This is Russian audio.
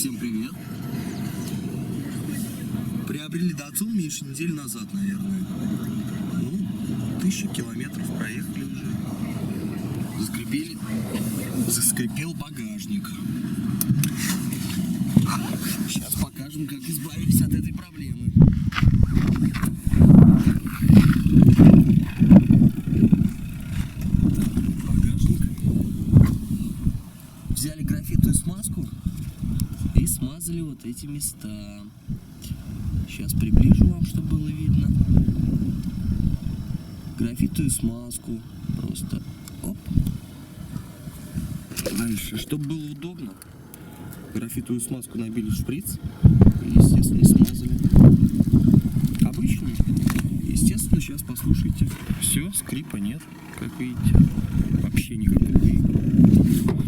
Всем привет. Приобрели Datsun меньше недели назад, наверное. 1000 километров проехали уже. Заскрипел багажник. Сейчас покажем, как избавились от этой проблемы. Багажник. Взяли графитовую смазку и смазали вот эти места. Сейчас приближу вам, чтобы было видно. Графитовую смазку. Просто оп. Дальше, чтобы было удобно, графитовую смазку набили в шприц и, естественно, смазали. Обычную. Естественно, сейчас послушайте. Все, скрипа нет, как видите. Вообще никакого.